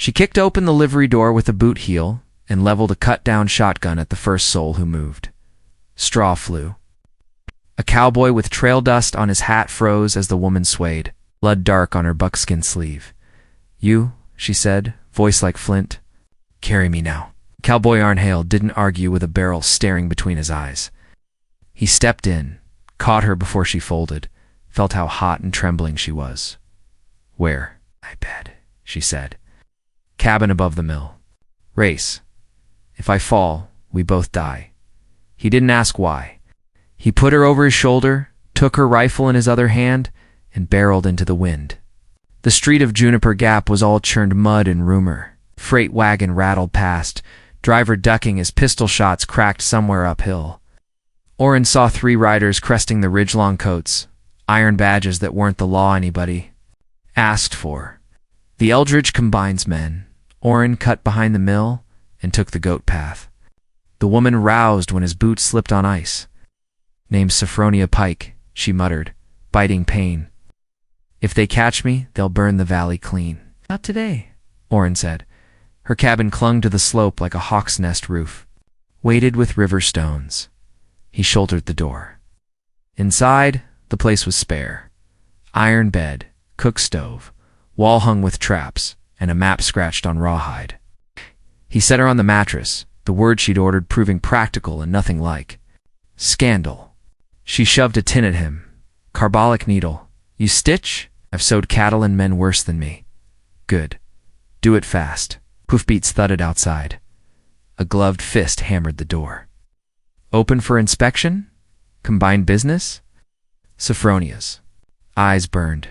She kicked open the livery door with a boot heel and leveled a cut-down shotgun at the first soul who moved. Straw flew. A cowboy with trail dust on his hat froze as the woman swayed, blood dark on her buckskin sleeve. "You," she said, voice like flint. "Carry me now." Cowboy Arnhale didn't argue with a barrel staring between his eyes. He stepped in, caught her before she folded, felt how hot and trembling she was. "Where?" "My bed," she said. "Cabin above the mill. Race. If I fall, we both die." He didn't ask why. He put her over his shoulder, took her rifle in his other hand, and barreled into the wind. The street of Juniper Gap was all churned mud and rumor. Freight wagon rattled past, driver ducking as pistol shots cracked somewhere uphill. Orrin saw 3 riders cresting the ridge-long coats, iron badges that weren't the law anybody asked for. The Eldridge Combines men. Orrin cut behind the mill and took the goat path. The woman roused when his boots slipped on ice. "Name's Sophronia Pike," she muttered, biting pain. "If they catch me, they'll burn the valley clean." "Not today," Orrin said. Her cabin clung to the slope like a hawk's nest roof, weighted with river stones. He shouldered the door. Inside, the place was spare. Iron bed, cook stove, wall hung with traps, and a map scratched on rawhide. He set her on the mattress, the word she'd ordered proving practical and nothing like. Scandal. She shoved a tin at him. "Carbolic needle. You stitch? I've sewed cattle and men worse than me." "Good. Do it fast." Hoofbeats thudded outside. A gloved fist hammered the door. "Open for inspection? Combined business?" Sophronia's eyes burned.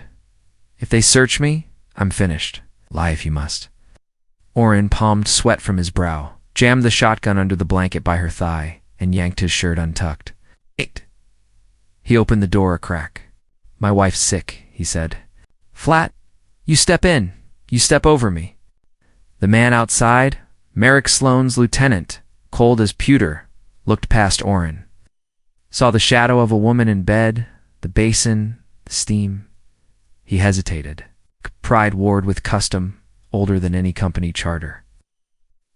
"If they search me, I'm finished. Lie if you must." Orrin palmed sweat from his brow, jammed the shotgun under the blanket by her thigh, and yanked his shirt untucked. "Eight." He opened the door a crack. "My wife's sick," he said. "Flat. You step in. You step over me." The man outside, Merrick Sloane's lieutenant, cold as pewter, looked past Orrin. Saw the shadow of a woman in bed, the basin, the steam. He hesitated. Pride warred with custom, older than any company charter.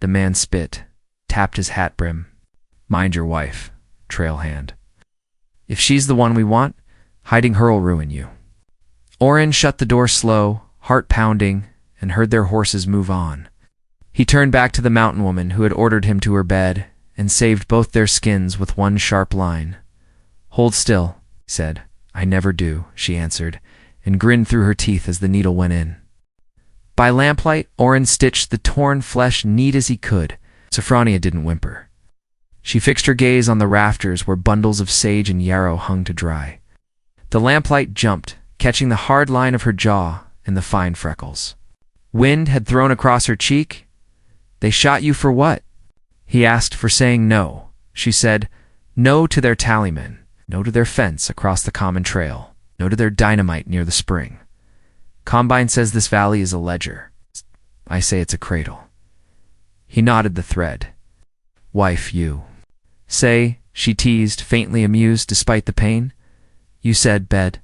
The man spit, tapped his hat brim. "Mind your wife, trail hand. If she's the one we want, hiding her'll ruin you." Orrin shut the door slow, heart pounding, and heard their horses move on. He turned back to the mountain woman who had ordered him to her bed and saved both their skins with one sharp line. "Hold still," he said. "I never do," she answered, and grinned through her teeth as the needle went in. By lamplight, Orrin stitched the torn flesh neat as he could. Sophronia didn't whimper. She fixed her gaze on the rafters where bundles of sage and yarrow hung to dry. The lamplight jumped, catching the hard line of her jaw and the fine freckles. Wind had thrown across her cheek. "They shot you for what?" He asked, for saying no. She said, "No to their tallymen, no to their fence across the common trail, no to their dynamite near the spring. Combine says this valley is a ledger. I say it's a cradle." He knotted the thread. "Wife, you say," she teased, faintly amused despite the pain. "You said bed.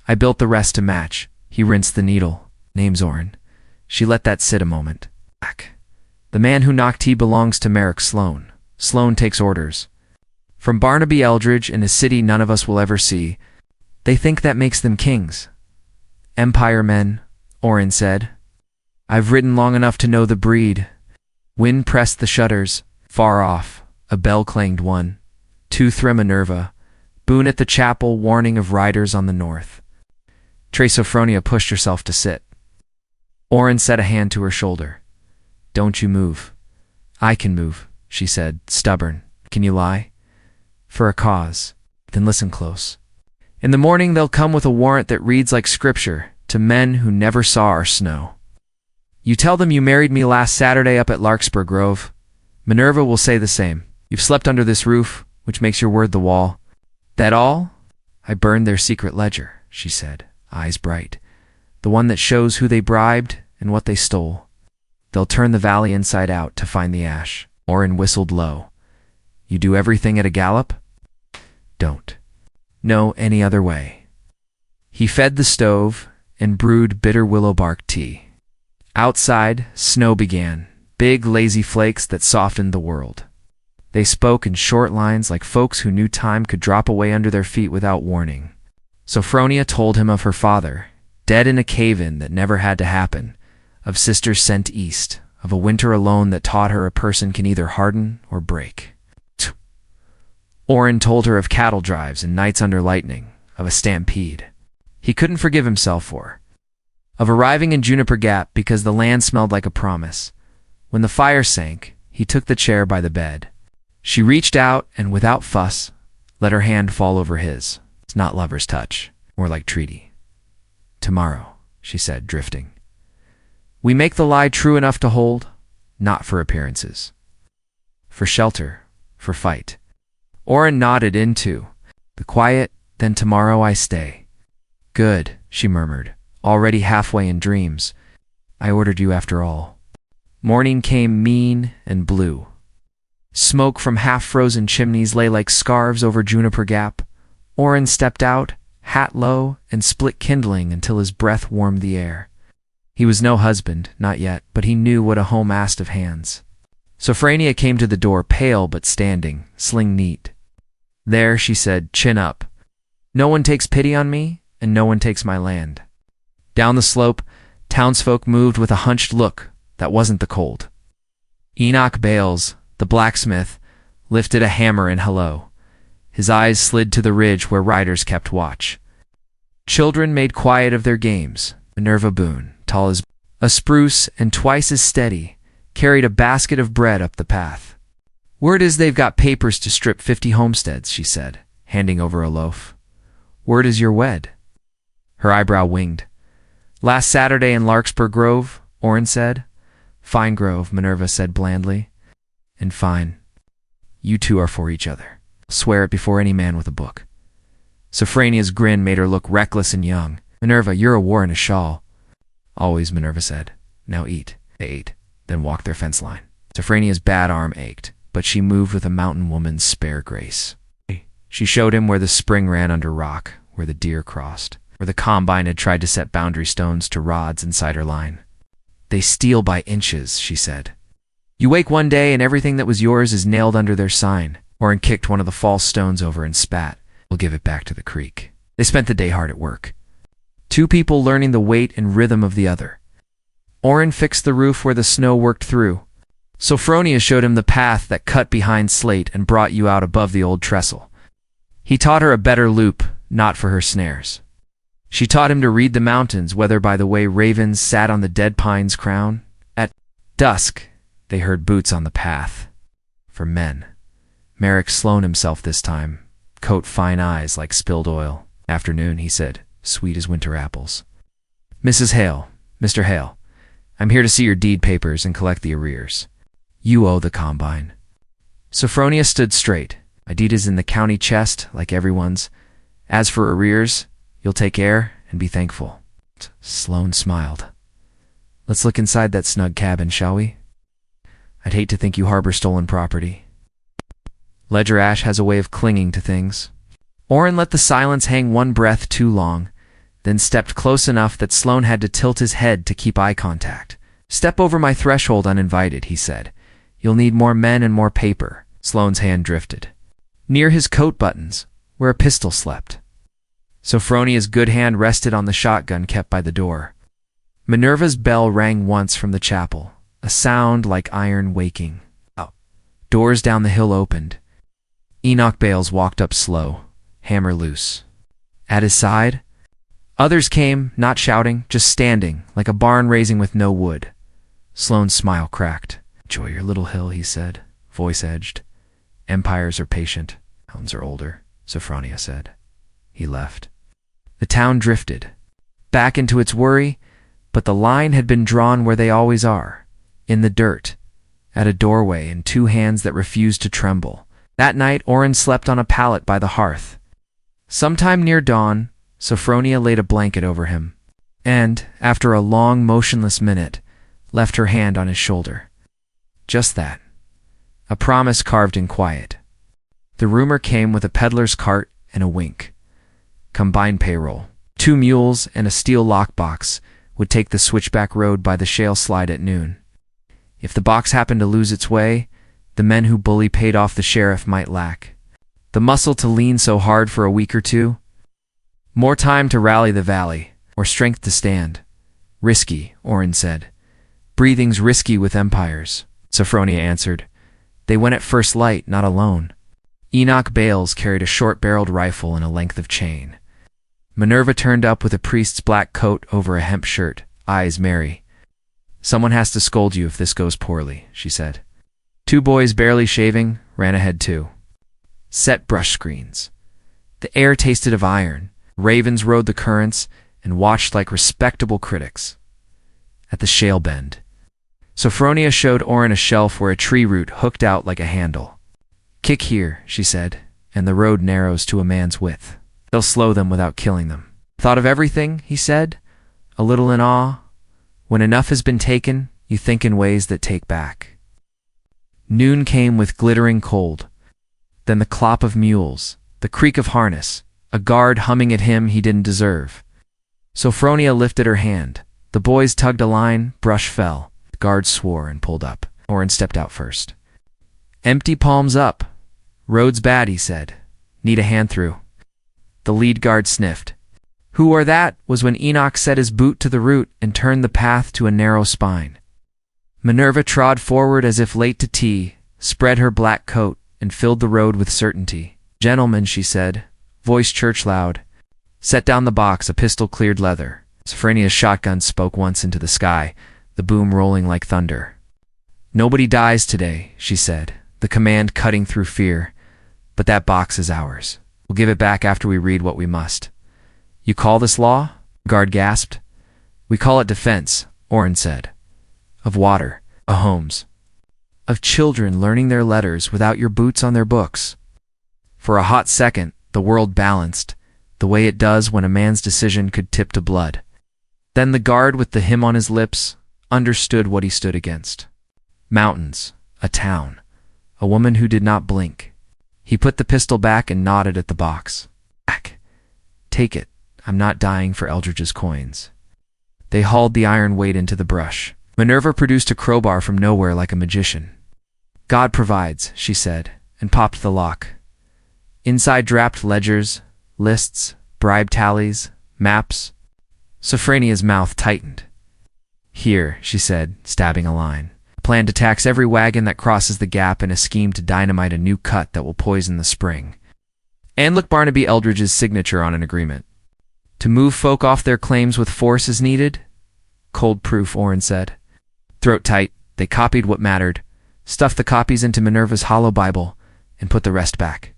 I built the rest to match." He rinsed the needle. "Name's Orrin." She let that sit a moment. "The man who knocked he belongs to Merrick Sloane. Sloane takes orders. From Barnaby Eldridge in a city none of us will ever see. They think that makes them kings." "Empire men," Orrin said. "I've ridden long enough to know the breed." Wind pressed the shutters. Far off, a bell clanged 1, 2 Thre Minerva, Boone at the chapel warning of riders on the north. Sophronia pushed herself to sit. Orrin set a hand to her shoulder. "Don't you move." "I can move," she said, stubborn. "Can you lie?" "For a cause." "Then listen close. In the morning they'll come with a warrant that reads like scripture to men who never saw our snow. You tell them you married me last Saturday up at Larkspur Grove. Minerva will say the same. You've slept under this roof, which makes your word the wall. That all?" "I burned their secret ledger," she said, eyes bright. "The one that shows who they bribed and what they stole. They'll turn the valley inside out to find the ash." Orrin whistled low. "You do everything at a gallop?" "Don't. No, any other way." He fed the stove and brewed bitter willow bark tea. Outside, snow began, big lazy flakes that softened the world. They spoke in short lines like folks who knew time could drop away under their feet without warning. Sophronia told him of her father, dead in a cave-in that never had to happen, of sisters sent east, of a winter alone that taught her a person can either harden or break. Orrin told her of cattle drives and nights under lightning, of a stampede he couldn't forgive himself for, of arriving in Juniper Gap because the land smelled like a promise. When the fire sank, he took the chair by the bed. She reached out and, without fuss, let her hand fall over his. It's not lover's touch, more like treaty. Tomorrow, she said, drifting. We make the lie true enough to hold, not for appearances. For shelter, for fight. Orrin nodded into the quiet, then tomorrow I stay. Good, she murmured, already halfway in dreams. I ordered you after all. Morning came mean and blue. Smoke from half-frozen chimneys lay like scarves over Juniper Gap. Orrin stepped out, hat low, and split kindling until his breath warmed the air. He was no husband, not yet, but he knew what a home asked of hands. Sophronia came to the door, pale but standing, sling neat. There, she said, chin up. No one takes pity on me, and no one takes my land. Down the slope, townsfolk moved with a hunched look that wasn't the cold. Enoch Bales, the blacksmith, lifted a hammer in hello. His eyes slid to the ridge where riders kept watch. Children made quiet of their games. Minerva Boone, tall as a spruce and twice as steady, carried a basket of bread up the path. Word is they've got papers to strip 50 homesteads, she said, handing over a loaf. Word is you're wed. Her eyebrow winged. Last Saturday in Larkspur Grove, Orrin said. Fine grove, Minerva said blandly. And fine. You two are for each other. Swear it before any man with a book. Sophronia's grin made her look reckless and young. Minerva, you're a war in a shawl. Always, Minerva said. Now eat. They ate, then walked their fence line. Sophronia's bad arm ached, but she moved with a mountain woman's spare grace. She showed him where the spring ran under rock, where the deer crossed, where the combine had tried to set boundary stones to rods inside her line. They steal by inches, she said. You wake one day and everything that was yours is nailed under their sign. Orrin kicked one of the false stones over and spat. We'll give it back to the creek. They spent the day hard at work. Two people learning the weight and rhythm of the other. Orrin fixed the roof where the snow worked through. Sophronia showed him the path that cut behind slate and brought you out above the old trestle. He taught her a better loop, not for her snares. She taught him to read the mountains, whether by the way ravens sat on the dead pine's crown. At dusk, they heard boots on the path. For men. Merrick Sloan himself this time, coat fine eyes like spilled oil. Afternoon, he said, sweet as winter apples. Mrs. Hale, Mr. Hale, I'm here to see your deed papers and collect the arrears. You owe the combine. Sophronia stood straight. My deed is in the county chest, like everyone's. As for arrears, you'll take air and be thankful. Sloan smiled. Let's look inside that snug cabin, shall we? I'd hate to think you harbor stolen property. Ledger Ash has a way of clinging to things. Orrin let the silence hang one breath too long, then stepped close enough that Sloan had to tilt his head to keep eye contact. Step over my threshold uninvited, he said. You'll need more men and more paper. Sloan's hand drifted. Near his coat buttons, where a pistol slept. Sophronia's good hand rested on the shotgun kept by the door. Minerva's bell rang once from the chapel, a sound like iron waking. Doors down the hill opened. Enoch Bales walked up slow, hammer loose. At his side, others came, not shouting, just standing, like a barn raising with no wood. Sloan's smile cracked. Enjoy your little hill, he said, voice edged. Empires are patient, mountains are older, Sophronia said. He left. The town drifted, back into its worry, but the line had been drawn where they always are, in the dirt, at a doorway in two hands that refused to tremble. That night, Orrin slept on a pallet by the hearth. Sometime near dawn, Sophronia laid a blanket over him, and, after a long, motionless minute, left her hand on his shoulder. Just that. A promise carved in quiet. The rumor came with a peddler's cart and a wink. Combined payroll. 2 mules and a steel lockbox would take the switchback road by the shale slide at noon. If the box happened to lose its way, the men who bully paid off the sheriff might lack the muscle to lean so hard for a week or two. More time to rally the valley, or strength to stand. Risky, Oren said. Breathing's risky with empires, Sophronia answered. They went at first light, not alone. Enoch Bales carried a short-barreled rifle and a length of chain. Minerva turned up with a priest's black coat over a hemp shirt, eyes merry. Someone has to scold you if this goes poorly, she said. Two boys barely shaving ran ahead too. Set brush screens. The air tasted of iron. Ravens rode the currents and watched like respectable critics. At the shale bend, Sophronia showed Oren a shelf where a tree root hooked out like a handle. Kick here, she said, and the road narrows to a man's width. They'll slow them without killing them. Thought of everything, he said, a little in awe. When enough has been taken, you think in ways that take back. Noon came with glittering cold. Then the clop of mules, the creak of harness, a guard humming at him he didn't deserve. Sophronia lifted her hand. The boys tugged a line, brush fell. The guard swore and pulled up. Oren stepped out first. Empty palms up. Road's bad, he said. Need a hand through. The lead guard sniffed. Who or that was when Enoch set his boot to the root and turned the path to a narrow spine. Minerva trod forward as if late to tea, spread her black coat, and filled the road with certainty. Gentlemen, she said, voice church loud. Set down the box, a pistol cleared leather. Sophronia's shotgun spoke once into the sky, the boom rolling like thunder. Nobody dies today, she said, the command cutting through fear. But that box is ours. We'll give it back after we read what we must. You call this law? Guard gasped. We call it defense, Oren said. Of water, of homes, of children learning their letters without your boots on their books. For a hot second, the world balanced, the way it does when a man's decision could tip to blood. Then the guard with the hymn on his lips understood what he stood against. Mountains, a town, a woman who did not blink. He put the pistol back and nodded at the box. Back. Take it. I'm not dying for Eldridge's coins. They hauled the iron weight into the brush. Minerva produced a crowbar from nowhere like a magician. God provides, she said, and popped the lock. Inside drapped ledgers, lists, bribe tallies, maps. Sophronia's mouth tightened. Here, she said, stabbing a line. A plan to tax every wagon that crosses the gap and a scheme to dynamite a new cut that will poison the spring. And look Barnaby Eldridge's signature on an agreement. To move folk off their claims with force is needed? Cold proof, Oren said. Throat tight, they copied what mattered, stuffed the copies into Minerva's hollow Bible, and put the rest back.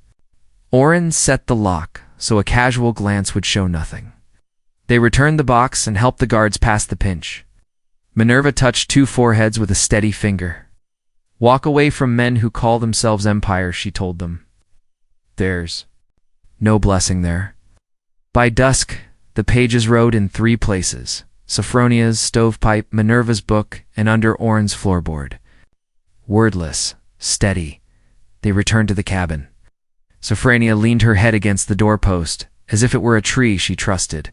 Oren set the lock so a casual glance would show nothing. They returned the box and helped the guards pass the pinch. Minerva touched two foreheads with a steady finger. Walk away from men who call themselves empires, she told them. There's no blessing there. By dusk, the pages wrote in three places: Sophronia's stovepipe, Minerva's book, and under Oren's floorboard. Wordless, steady, they returned to the cabin. Sophronia leaned her head against the doorpost, as if it were a tree she trusted.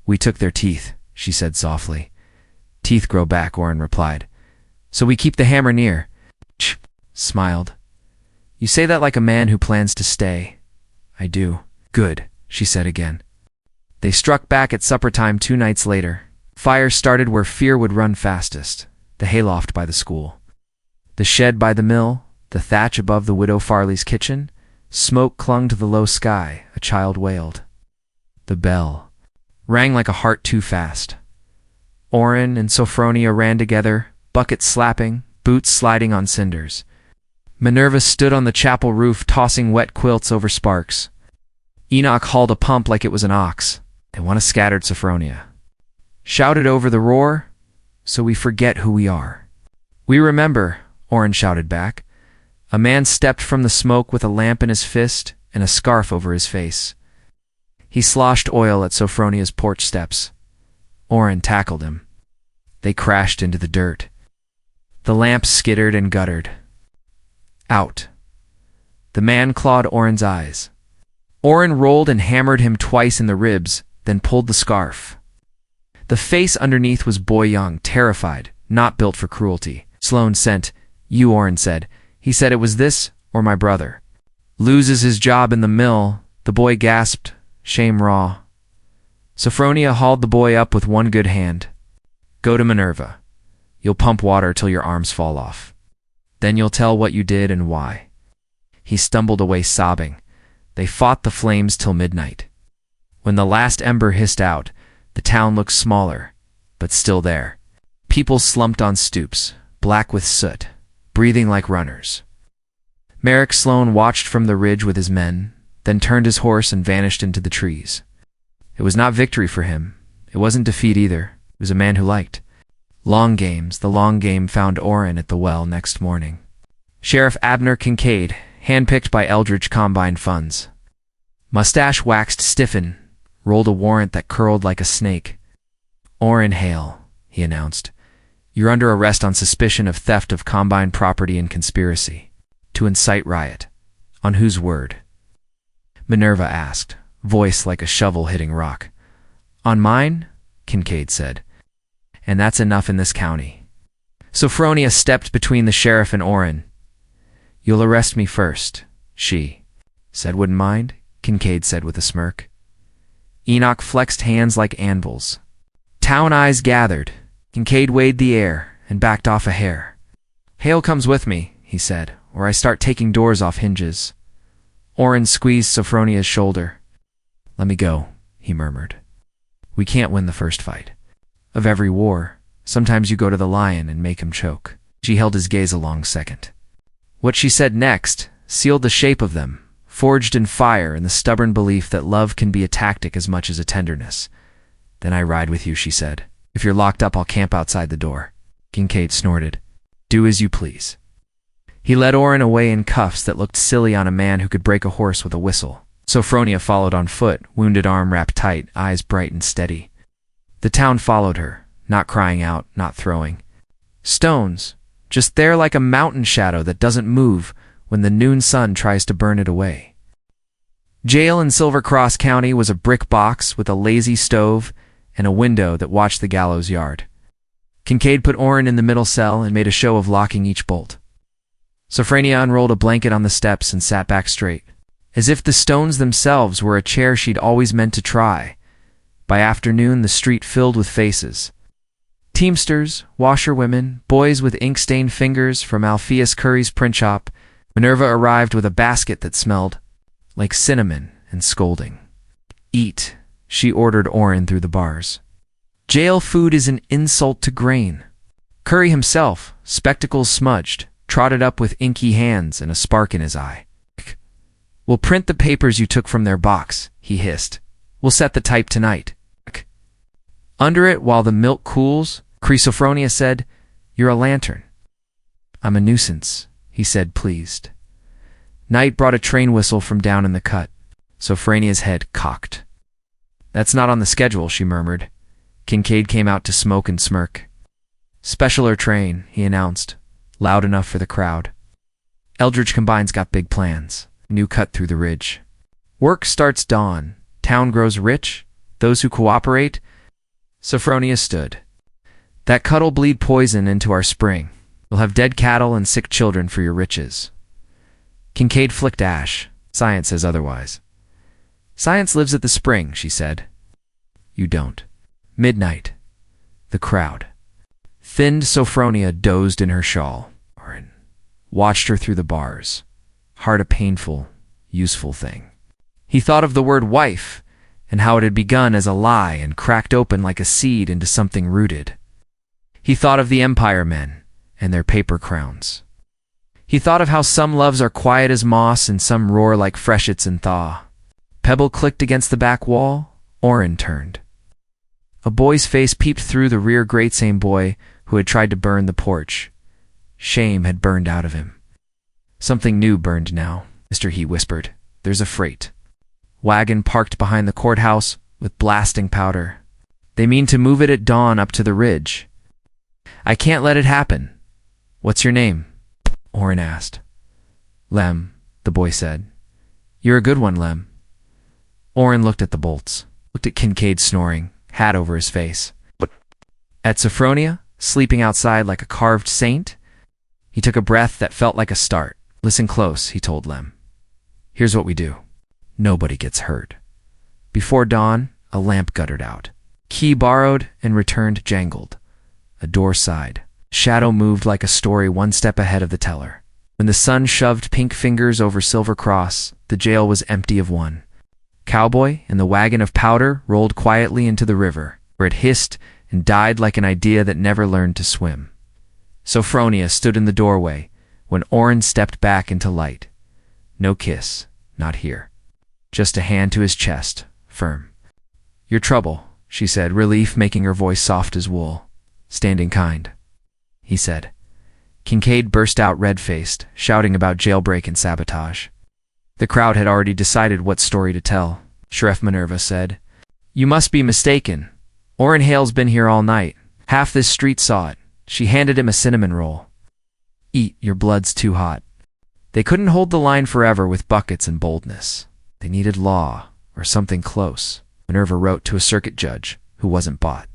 We took their teeth, she said softly. Teeth grow back, Oren replied. So we keep the hammer near. Ch, smiled. You say that like a man who plans to stay. I do. Good, she said again. They struck back at supper time 2 nights later. Fire started where fear would run fastest, the hayloft by the school. The shed by the mill, the thatch above the widow Farley's kitchen. Smoke clung to the low sky, a child wailed. The bell rang like a heart too fast. Oren and Sophronia ran together, buckets slapping, boots sliding on cinders. Minerva stood on the chapel roof tossing wet quilts over sparks. Enoch hauled a pump like it was an ox. They want a scattered Sophronia. Shouted over the roar, so we forget who we are. We remember, Oren shouted back. A man stepped from the smoke with a lamp in his fist and a scarf over his face. He sloshed oil at Sophronia's porch steps. Oren tackled him. They crashed into the dirt. The lamp skittered and guttered. Out. The man clawed Oren's eyes. Oren rolled and hammered him twice in the ribs, then pulled the scarf. The face underneath was boy young, terrified, not built for cruelty. Sloane sent, "You," Orrin said. "He said it was this or my brother. Loses his job in the mill," the boy gasped, shame raw. Sophronia hauled the boy up with one good hand. "Go to Minerva. You'll pump water till your arms fall off. Then you'll tell what you did and why." He stumbled away sobbing. They fought the flames till midnight. When the last ember hissed out, the town looked smaller, but still there. People slumped on stoops, black with soot, breathing like runners. Merrick Sloane watched from the ridge with his men, then turned his horse and vanished into the trees. It was not victory for him. It wasn't defeat either. It was a man who liked long games. The long game found Orrin at the well next morning. Sheriff Abner Kincaid, handpicked by Eldridge Combine funds. Mustache waxed stiffen, rolled a warrant that curled like a snake. "Orrin Hale," he announced. "You're under arrest on suspicion of theft of Combine property and conspiracy to incite riot." "On whose word?" Minerva asked, voice like a shovel hitting rock. "On mine," Kincaid said. "And that's enough in this county." Sophronia stepped between the sheriff and Orrin. "You'll arrest me first," she said. "Wouldn't mind," Kincaid said with a smirk. Enoch flexed hands like anvils. Town eyes gathered. Kincaid weighed the air and backed off a hair. "Hale comes with me," he said, "or I start taking doors off hinges." Orrin squeezed Sophronia's shoulder. "Let me go," he murmured. "We can't win the first fight. Of every war, sometimes you go to the lion and make him choke." She held his gaze a long second. What she said next sealed the shape of them, forged in fire in the stubborn belief that love can be a tactic as much as a tenderness. "Then I ride with you," she said. "If you're locked up, I'll camp outside the door." Kincaid snorted. "Do as you please." He led Orrin away in cuffs that looked silly on a man who could break a horse with a whistle. Sophronia followed on foot, wounded arm wrapped tight, eyes bright and steady. The town followed her, not crying out, not throwing. Stones, just there like a mountain shadow that doesn't move when the noon sun tries to burn it away. Jail in Silver Cross County was a brick box with a lazy stove and a window that watched the gallows yard. Kincaid put Orrin in the middle cell and made a show of locking each bolt. Sophronia unrolled a blanket on the steps and sat back straight, as if the stones themselves were a chair she'd always meant to try. By afternoon, the street filled with faces. Teamsters, washerwomen, boys with ink-stained fingers from Alpheus Curry's print shop. Minerva arrived with a basket that smelled like cinnamon and scolding. "Eat," she ordered Orrin through the bars. Jail food is an insult to grain. Curry himself, spectacles smudged, trotted up with inky hands and a spark in his eye. "We'll print the papers you took from their box," he hissed. "We'll set the type tonight." "Under it while the milk cools," Sophronia said. "You're a lantern." "I'm a nuisance," he said, pleased. Night brought a train whistle from down in the cut. Sophronia's head cocked. "That's not on the schedule," she murmured. Kincaid came out to smoke and smirk. "Specialer train," he announced, loud enough for the crowd. "Eldridge Combine's got big plans." New cut through the ridge. "Work starts dawn. Town grows rich. Those who cooperate." Sophronia stood. "That cut'll bleed poison into our spring. You'll have dead cattle and sick children for your riches." Kincaid flicked ash. "Science says otherwise." "Science lives at the spring," she said. "You don't." Midnight. The crowd. Thinned Sophronia dozed in her shawl. Orrin watched her through the bars. Heart a painful, useful thing. He thought of the word wife and how it had begun as a lie and cracked open like a seed into something rooted. He thought of the Empire men and their paper crowns. He thought of how some loves are quiet as moss and some roar like freshets in thaw. Pebble clicked against the back wall. Orrin turned. A boy's face peeped through the rear grate, same boy who had tried to burn the porch. Shame had burned out of him. "Something new burned now, Mister," he whispered. "There's a freight wagon parked behind the courthouse with blasting powder. They mean to move it at dawn up to the ridge. I can't let it happen." "What's your name?" Orrin asked. "Lem," the boy said. "You're a good one, Lem." Orrin looked at the bolts, looked at Kincaid snoring, hat over his face. "What At Sophronia, sleeping outside like a carved saint? He took a breath that felt like a start. Listen close, he told Lem. Here's what we do. Nobody gets hurt. Before dawn, a lamp guttered out. Key borrowed and returned jangled. A door sighed. Shadow moved like a story one step ahead of the teller. When the sun shoved pink fingers over Silver Cross, the jail was empty of one. Cowboy and the wagon of powder rolled quietly into the river, where it hissed and died like an idea that never learned to swim. Sophronia stood in the doorway when Orrin stepped back into light. No kiss, not here. Just a hand to his chest, firm. Your trouble, she said, relief making her voice soft as wool. Standing kind, he said. Kincaid burst out red-faced, shouting about jailbreak and sabotage. The crowd had already decided what story to tell. Sheriff Minerva said, You must be mistaken. Orrin Hale's been here all night. Half this street saw it. She handed him a cinnamon roll. Eat, your blood's too hot. They couldn't hold the line forever with buckets and boldness. They needed law, or something close. Minerva wrote to a circuit judge, who wasn't bought.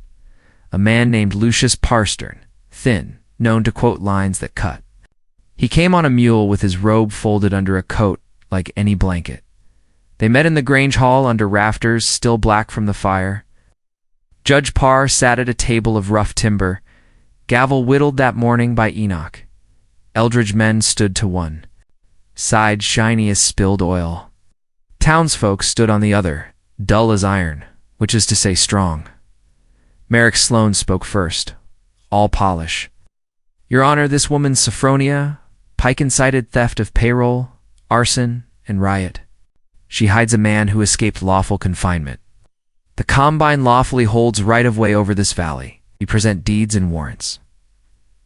A man named Lucius Parstern, thin, known to quote lines that cut. He came on a mule with his robe folded under a coat like any blanket. They met in the Grange Hall under rafters still black from the fire. Judge Parr sat at a table of rough timber, gavel whittled that morning by Enoch. Eldridge men stood to one, side shiny as spilled oil. Townsfolk stood on the other, dull as iron, which is to say strong. Merrick Sloan spoke first, all polish. Your Honor, this woman's Sophronia. Pike incited theft of payroll, arson, and riot. She hides a man who escaped lawful confinement. The Combine lawfully holds right-of-way over this valley. We present deeds and warrants.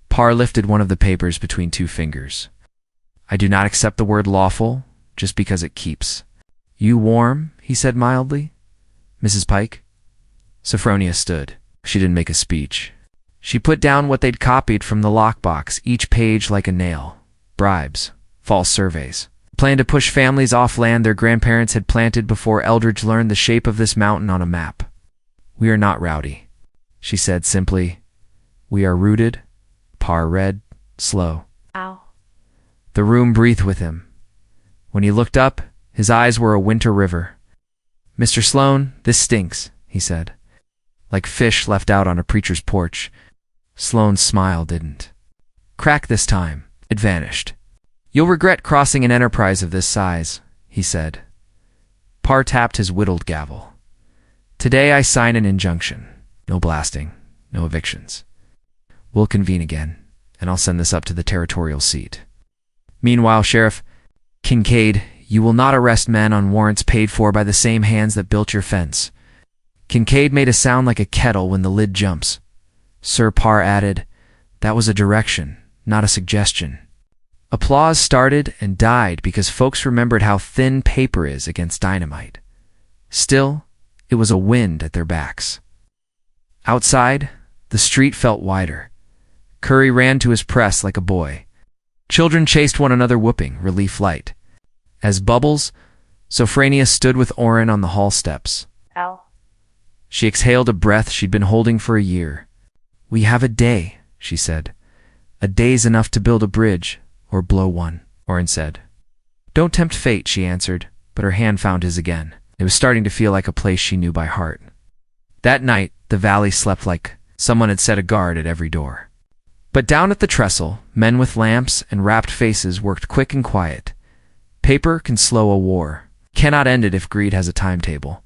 Parr lifted one of the papers between two fingers. I do not accept the word lawful, just because it keeps. You warm? He said mildly. Mrs. Pike? Sophronia stood. She didn't make a speech. She put down what they'd copied from the lockbox, each page like a nail. Bribes. False surveys. Plan to push families off land their grandparents had planted before Eldridge learned the shape of this mountain on a map. We are not rowdy, she said simply. We are rooted. Parr read, slow. Ow. The room breathed with him. When he looked up, his eyes were a winter river. Mr. Sloan, this stinks, he said. Like fish left out on a preacher's porch. Sloan's smile didn't crack this time. It vanished. You'll regret crossing an enterprise of this size, he said. Parr tapped his whittled gavel. Today I sign an injunction. No blasting, no evictions. We'll convene again, and I'll send this up to the territorial seat. Meanwhile, Sheriff Kincaid, you will not arrest men on warrants paid for by the same hands that built your fence. Kincaid made a sound like a kettle when the lid jumps. Sir Parr added, that was a direction, not a suggestion. Applause started and died because folks remembered how thin paper is against dynamite. Still, it was a wind at their backs. Outside, the street felt wider. Curry ran to his press like a boy. Children chased one another whooping, relief light. As Bubbles, Sophronia stood with Orrin on the hall steps. Ow. She exhaled a breath she'd been holding for a year. We have a day, she said. A day's enough to build a bridge, or blow one, Orrin said. Don't tempt fate, she answered, but her hand found his again. It was starting to feel like a place she knew by heart. That night, the valley slept like someone had set a guard at every door. But down at the trestle, men with lamps and rapt faces worked quick and quiet. Paper can slow a war, cannot end it if greed has a timetable.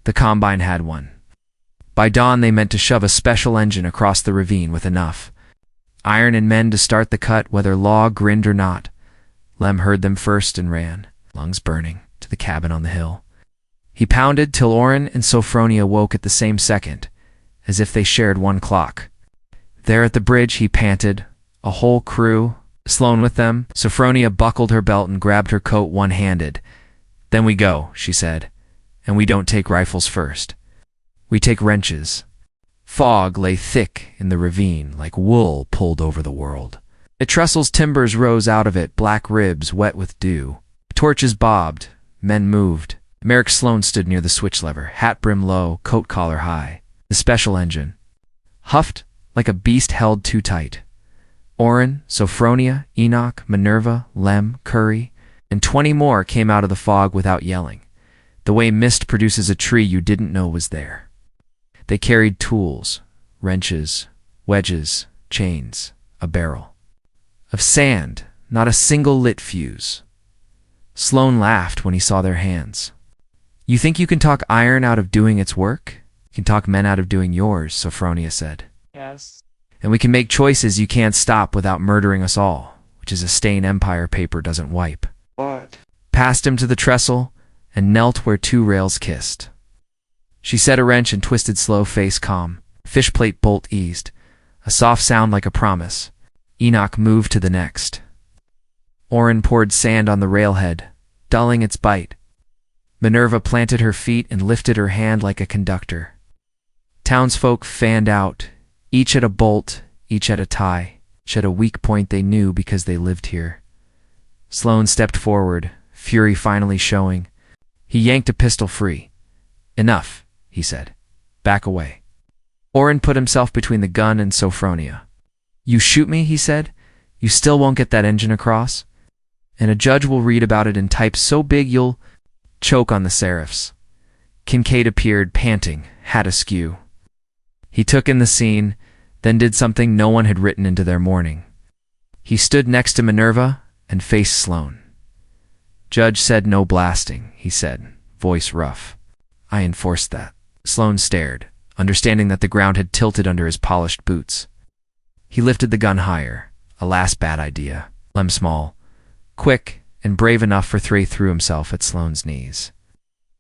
The Combine had one. By dawn they meant to shove a special engine across the ravine with enough iron and men to start the cut whether law grinned or not. Lem heard them first and ran, lungs burning, to the cabin on the hill. He pounded till Orrin and Sophronia woke at the same second, as if they shared one clock. There at the bridge he panted, a whole crew, Sloan with them. Sophronia buckled her belt and grabbed her coat one-handed. Then we go, she said, and we don't take rifles first. We take wrenches. Fog lay thick in the ravine like wool pulled over the world. The trestle's timbers rose out of it, black ribs wet with dew. Torches bobbed, men moved. Merrick Sloan stood near the switch lever, hat brim low, coat collar high. The special engine. huffed like a beast held too tight. Oren, Sophronia, Enoch, Minerva, Lem, Curry, and 20 more came out of the fog without yelling, the way mist produces a tree you didn't know was there. They carried tools, wrenches, wedges, chains, a barrel. Of sand, not a single lit fuse. Sloane laughed when he saw their hands. You think you can talk iron out of doing its work? You can talk men out of doing yours, Sophronia said. Yes. And we can make choices you can't stop without murdering us all, which is a stain Empire paper doesn't wipe. What? Passed him to the trestle and knelt where 2 rails kissed. She set a wrench and twisted slow face calm. Fishplate bolt eased. A soft sound like a promise. Enoch moved to the next. Oren poured sand on the railhead, dulling its bite. Minerva planted her feet and lifted her hand like a conductor. Townsfolk fanned out, each at a bolt, each at a tie, each at a weak point they knew because they lived here. Sloane stepped forward, fury finally showing. He yanked a pistol free. Enough, he said. Back away. Oren put himself between the gun and Sophronia. You shoot me, he said. You still won't get that engine across. And a judge will read about it in type so big you'll choke on the serifs. Kincaid appeared, panting, hat askew. He took in the scene, then did something no one had written into their mourning. He stood next to Minerva and faced Sloane. Judge said no blasting, he said, voice rough. I enforced that. Sloane stared, understanding that the ground had tilted under his polished boots. He lifted the gun higher, a last bad idea. Lem small, quick and brave enough for Thray threw himself at Sloane's knees.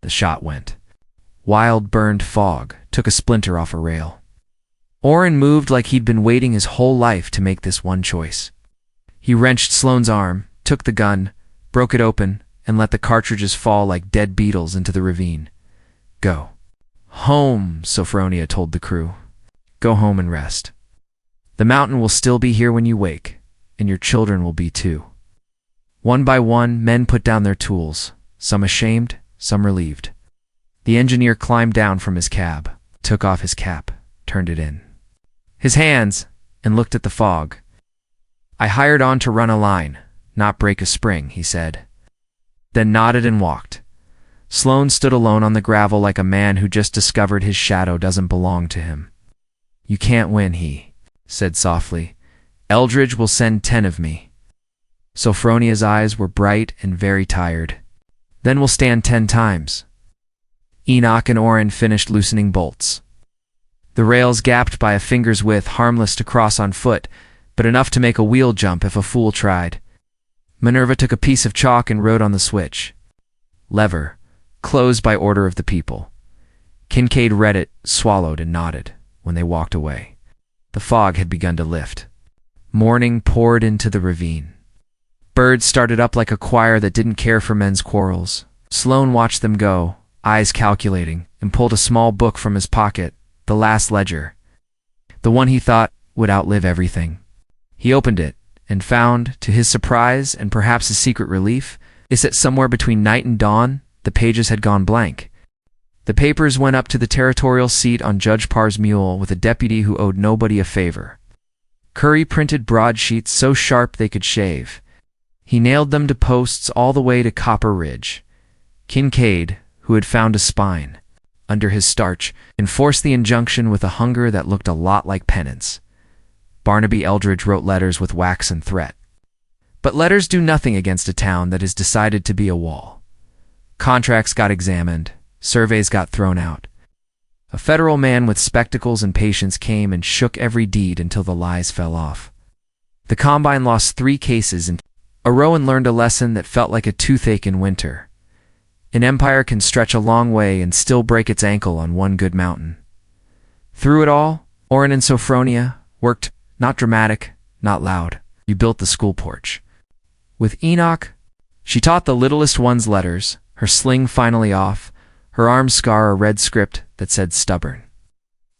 The shot went. Wild burned fog took a splinter off a rail. Oren moved like he'd been waiting his whole life to make this one choice. He wrenched Sloane's arm, took the gun, broke it open, and let the cartridges fall like dead beetles into the ravine. Go. Home, Sophronia told the crew. Go home and rest. The mountain will still be here when you wake, and your children will be too. One by one, men put down their tools, some ashamed, some relieved. The engineer climbed down from his cab, took off his cap, turned it in. His hands, and looked at the fog. I hired on to run a line, not break a spring, he said. Then nodded and walked. Sloane stood alone on the gravel like a man who just discovered his shadow doesn't belong to him. You can't win, he said softly. Eldridge will send 10 of me. Sophronia's eyes were bright and very tired. Then we'll stand 10 times. Enoch and Oren finished loosening bolts. The rails gapped by a finger's width, harmless to cross on foot, but enough to make a wheel jump if a fool tried. Minerva took a piece of chalk and wrote on the switch. Lever, closed by order of the people. Kincaid read it, swallowed, and nodded when they walked away. The fog had begun to lift. Morning poured into the ravine. Birds started up like a choir that didn't care for men's quarrels. Sloane watched them go, eyes calculating, and pulled a small book from his pocket, the last ledger. The one he thought would outlive everything. He opened it, and found, to his surprise and perhaps his secret relief, is that somewhere between night and dawn, the pages had gone blank. The papers went up to the territorial seat on Judge Parr's mule with a deputy who owed nobody a favor. Curry printed broadsheets so sharp they could shave. He nailed them to posts all the way to Copper Ridge. Kincaid, who had found a spine under his starch, enforced the injunction with a hunger that looked a lot like penance. Barnaby Eldridge wrote letters with wax and threat. But letters do nothing against a town that is decided to be a wall. Contracts got examined, surveys got thrown out. A federal man with spectacles and patience came and shook every deed until the lies fell off. The Combine lost 3 cases, and Rowan learned a lesson that felt like a toothache in winter. An empire can stretch a long way and still break its ankle on one good mountain. Through it all, Oren and Sophronia worked, not dramatic, not loud. You built the school porch. With Enoch, she taught the littlest ones letters, her sling finally off, her arm scar a red script that said stubborn.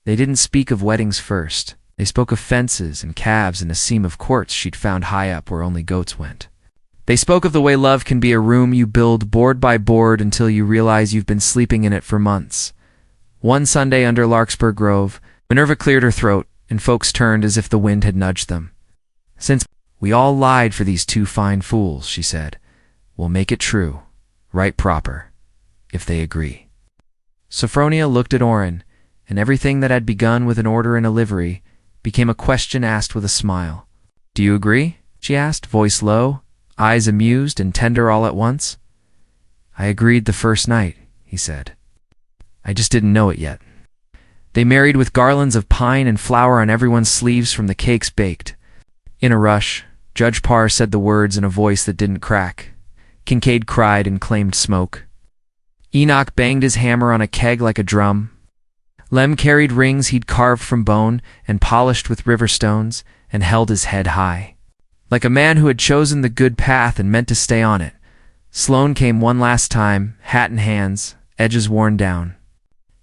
They didn't speak of weddings first. They spoke of fences and calves and a seam of quartz she'd found high up where only goats went. They spoke of the way love can be a room you build board by board until you realize you've been sleeping in it for months. One Sunday under Larkspur Grove, Minerva cleared her throat, and folks turned as if the wind had nudged them. "Since we all lied for these two fine fools," she said, "we'll make it true, right proper, if they agree." Sophronia looked at Orrin, and everything that had begun with an order and a livery became a question asked with a smile. "Do you agree?" she asked, voice low, eyes amused and tender all at once. "I agreed the first night," he said. "I just didn't know it yet." They married with garlands of pine and flower on everyone's sleeves from the cakes baked. In a rush, Judge Parr said the words in a voice that didn't crack. Kincaid cried and claimed smoke. Enoch banged his hammer on a keg like a drum. Lem carried rings he'd carved from bone and polished with river stones, and held his head high, like a man who had chosen the good path and meant to stay on it. Sloane came one last time, hat in hands, edges worn down.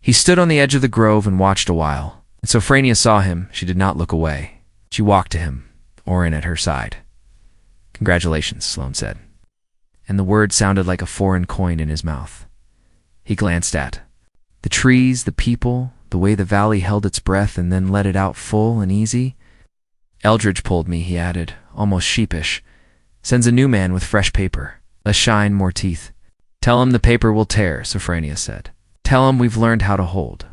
He stood on the edge of the grove and watched a while. And Sophronia saw him. She did not look away. She walked to him, Orrin at her side. "Congratulations," Sloane said, and the word sounded like a foreign coin in his mouth. He glanced at the trees, the people, the way the valley held its breath and then let it out full and easy. "Eldridge pulled me," he added, almost sheepish. "Sends a new man with fresh paper. Less shine, more teeth." "Tell him the paper will tear," Sophronia said. "Tell him we've learned how to hold."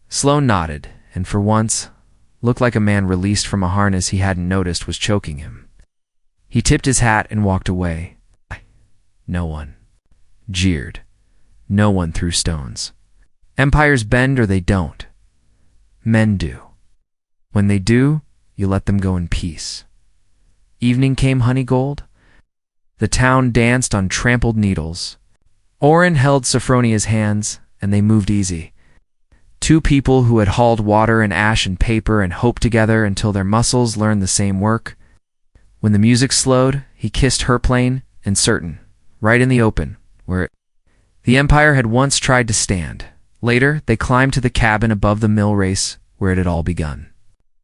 Sloane nodded, and for once looked like a man released from a harness he hadn't noticed was choking him. He tipped his hat and walked away. No one jeered. No one threw stones. Empires bend or they don't. Men do. When they do, you let them go in peace. Evening came, Honeygold. The town danced on trampled needles. Orrin held Sophronia's hands, and they moved easy. Two people who had hauled water and ash and paper and hoped together until their muscles learned the same work. When the music slowed, he kissed her plain and certain, right in the open, where the Empire had once tried to stand. Later, they climbed to the cabin above the mill race where it had all begun.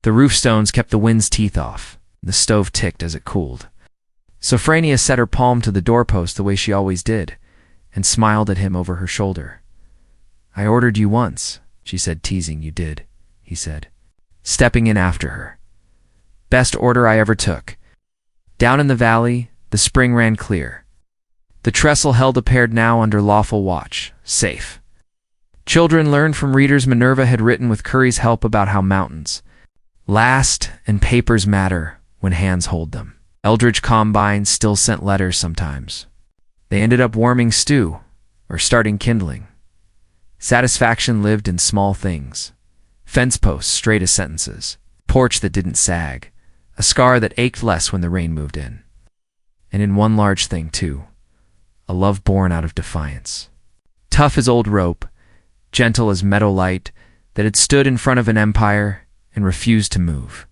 The roof stones kept the wind's teeth off. The stove ticked as it cooled. Sophronia set her palm to the doorpost the way she always did, and smiled at him over her shoulder. "I ordered you once," she said, teasing. "You did," he said, stepping in after her. "Best order I ever took." Down in the valley, the spring ran clear. The trestle held a pair now under lawful watch, safe. Children learned from readers Minerva had written with Curry's help about how mountains last and papers matter when hands hold them. Eldridge combines still sent letters sometimes. They ended up warming stew or starting kindling. Satisfaction lived in small things. Fence posts straight as sentences. Porch that didn't sag. A scar that ached less when the rain moved in. And in one large thing, too. A love born out of defiance. Tough as old rope, gentle as meadow light, that had stood in front of an empire and refused to move.